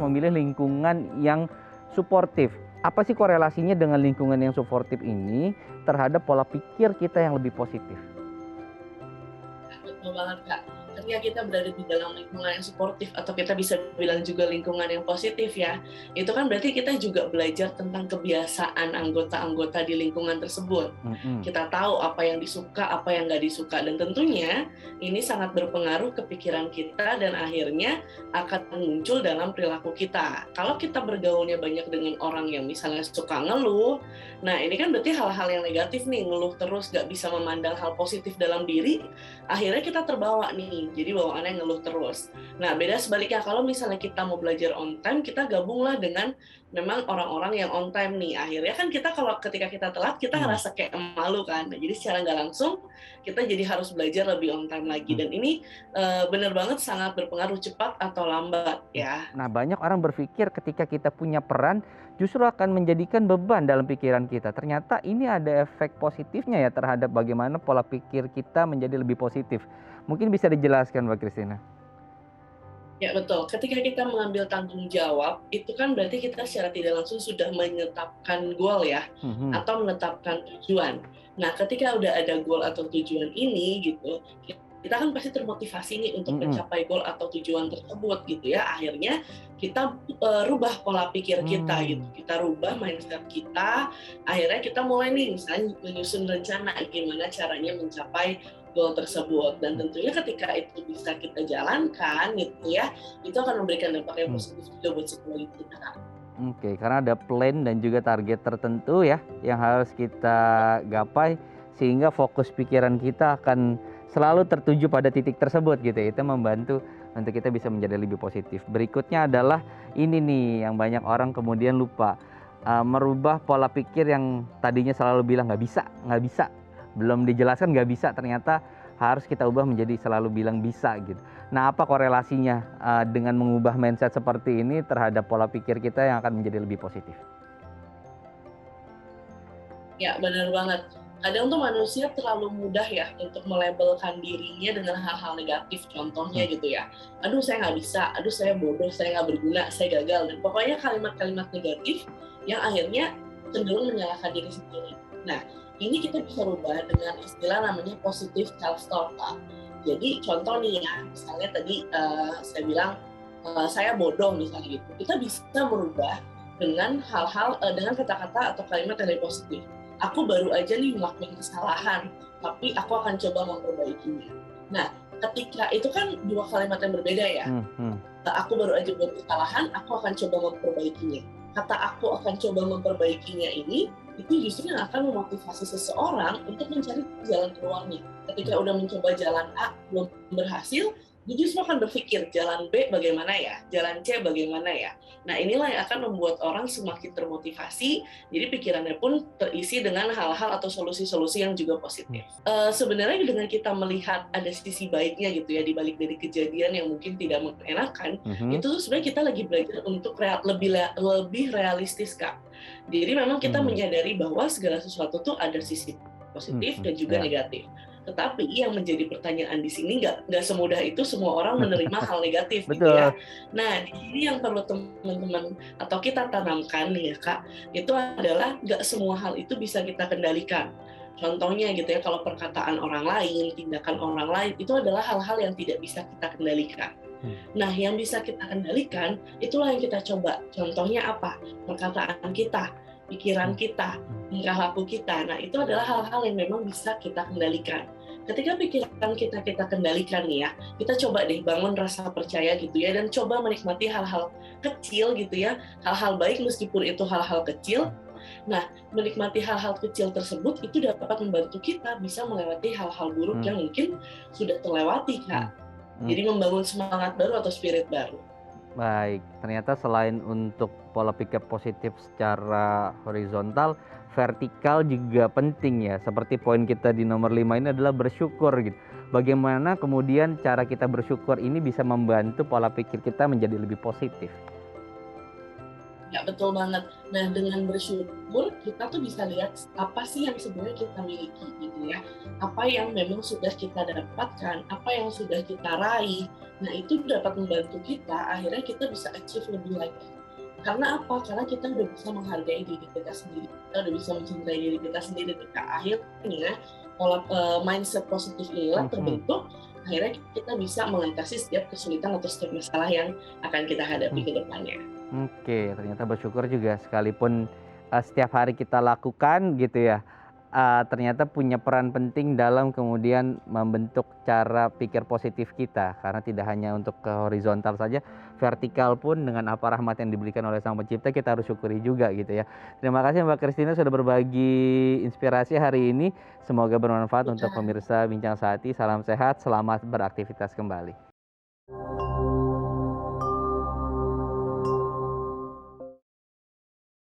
memilih lingkungan yang suportif. Apa sih korelasinya dengan lingkungan yang suportif ini terhadap pola pikir kita yang lebih positif? Betul banget Kak. Ketika kita berada di dalam lingkungan yang suportif atau kita bisa bilang juga lingkungan yang positif ya, itu kan berarti kita juga belajar tentang kebiasaan anggota-anggota di lingkungan tersebut. Kita tahu apa yang disuka, apa yang nggak disuka, dan tentunya ini sangat berpengaruh ke pikiran kita dan akhirnya akan muncul dalam perilaku kita. Kalau kita bergaulnya banyak dengan orang yang misalnya suka ngeluh, nah ini kan berarti hal-hal yang negatif nih, ngeluh terus, nggak bisa memandang hal positif dalam diri, akhirnya kita terbawa nih, jadi bawaannya ngeluh terus. Nah, beda sebaliknya kalau misalnya kita mau belajar on time, kita gabunglah dengan memang orang-orang yang on time nih. Akhirnya kan kita kalau ketika kita telat, kita ngerasa kayak malu kan. Nah, jadi secara nggak langsung, kita jadi harus belajar lebih on time lagi. Dan ini benar banget sangat berpengaruh cepat atau lambat ya. Nah, banyak orang berpikir ketika kita punya peran justru akan menjadikan beban dalam pikiran kita. Ternyata ini ada efek positifnya ya terhadap bagaimana pola pikir kita menjadi lebih positif. Mungkin bisa dijelaskan Mbak Christina? Ya betul, ketika kita mengambil tanggung jawab, itu kan berarti kita secara tidak langsung sudah menetapkan goal ya, atau menetapkan tujuan. Nah, ketika udah ada goal atau tujuan ini gitu, kita kan pasti termotivasi nih untuk mencapai goal atau tujuan tersebut gitu ya. Akhirnya kita rubah pola pikir kita gitu, kita rubah mindset kita. Akhirnya kita mulai nih misalnya menyusun rencana gimana caranya mencapai goal tersebut, dan tentunya ketika itu bisa kita jalankan gitu ya, itu akan memberikan dampak yang positif juga buat psikologi kita. Oke, karena ada plan dan juga target tertentu ya yang harus kita gapai sehingga fokus pikiran kita akan selalu tertuju pada titik tersebut gitu ya. Itu membantu untuk kita bisa menjadi lebih positif. Berikutnya adalah ini nih yang banyak orang kemudian lupa, merubah pola pikir yang tadinya selalu bilang nggak bisa, belum dijelaskan nggak bisa, ternyata harus kita ubah menjadi selalu bilang bisa gitu. Nah, apa korelasinya dengan mengubah mindset seperti ini terhadap pola pikir kita yang akan menjadi lebih positif? Ya, benar banget. Kadang tuh manusia terlalu mudah ya untuk melabelkan dirinya dengan hal-hal negatif. Contohnya gitu ya, aduh saya nggak bisa, aduh saya bodoh, saya nggak berguna, saya gagal. Dan pokoknya kalimat-kalimat negatif yang akhirnya cenderung menyalahkan diri sendiri. Nah, ini kita bisa rubah dengan istilah namanya positive self-talk. Jadi contoh nih ya, misalnya tadi saya bilang saya bodoh misalnya gitu. Kita bisa merubah dengan hal-hal dengan kata-kata atau kalimat yang lebih positif. Aku baru aja nih melakukan kesalahan, tapi aku akan coba memperbaikinya. Nah, ketika itu kan dua kalimat yang berbeda ya. Aku baru aja buat kesalahan, aku akan coba memperbaikinya. Kata aku akan coba memperbaikinya ini, itu justru yang akan memotivasi seseorang untuk mencari jalan keluarnya. Ketika udah mencoba jalan A belum berhasil, dia justru akan berpikir jalan B bagaimana ya, jalan C bagaimana ya. Nah, inilah yang akan membuat orang semakin termotivasi, jadi pikirannya pun terisi dengan hal-hal atau solusi-solusi yang juga positif. Sebenarnya dengan kita melihat ada sisi baiknya gitu ya, di balik dari kejadian yang mungkin tidak mengenakan, itu tuh sebenarnya kita lagi belajar untuk lebih realistis, Kak. Jadi memang kita menyadari bahwa segala sesuatu tuh ada sisi positif dan juga negatif. Tetapi yang menjadi pertanyaan di sini nggak semudah itu semua orang menerima hal negatif gitu ya. Nah, di sini yang perlu teman-teman atau kita tanamkan nih ya Kak, itu adalah nggak semua hal itu bisa kita kendalikan. Contohnya gitu ya, kalau perkataan orang lain, tindakan orang lain, itu adalah hal-hal yang tidak bisa kita kendalikan. Nah, yang bisa kita kendalikan, itulah yang kita coba. Contohnya apa? Perkataan kita, pikiran kita, tingkah laku kita. Nah, itu adalah hal-hal yang memang bisa kita kendalikan. Ketika pikiran kita kendalikan nih ya, kita coba deh bangun rasa percaya gitu ya, dan coba menikmati hal-hal kecil gitu ya, hal-hal baik meskipun itu hal-hal kecil. Nah, menikmati hal-hal kecil tersebut itu dapat membantu kita bisa melewati hal-hal buruk yang mungkin sudah terlewati, Kak. Jadi membangun semangat baru atau spirit baru. Baik, ternyata selain untuk pola pikir positif secara horizontal, vertikal juga penting ya. Seperti poin kita di nomor 5 ini adalah bersyukur gitu. Bagaimana kemudian cara kita bersyukur ini bisa membantu pola pikir kita menjadi lebih positif? Ya, betul banget. Nah, dengan bersyukur kita tuh bisa lihat apa sih yang sebenarnya kita miliki gitu ya. Apa yang memang sudah kita dapatkan, apa yang sudah kita raih. Nah, itu dapat membantu kita akhirnya kita bisa achieve lebih lagi. Karena apa? Karena kita udah bisa menghargai diri kita sendiri, kita udah bisa mencintai diri kita sendiri. Ketika akhirnya pola mindset positif inilah Mhm. terbentuk, akhirnya kita bisa mengatasi setiap kesulitan atau setiap masalah yang akan kita hadapi Mmm, ke depannya. oke, ternyata bersyukur juga sekalipun, setiap hari kita lakukan gitu ya, ternyata punya peran penting dalam kemudian membentuk cara pikir positif kita. Karena tidak hanya untuk ke horizontal saja, vertikal pun dengan apa rahmat yang diberikan oleh Sang Pencipta kita harus syukuri juga gitu ya. Terima kasih Mbak Christina sudah berbagi inspirasi hari ini, semoga bermanfaat untuk Iya. pemirsa Bincang Sehati. Salam sehat, selamat beraktivitas kembali.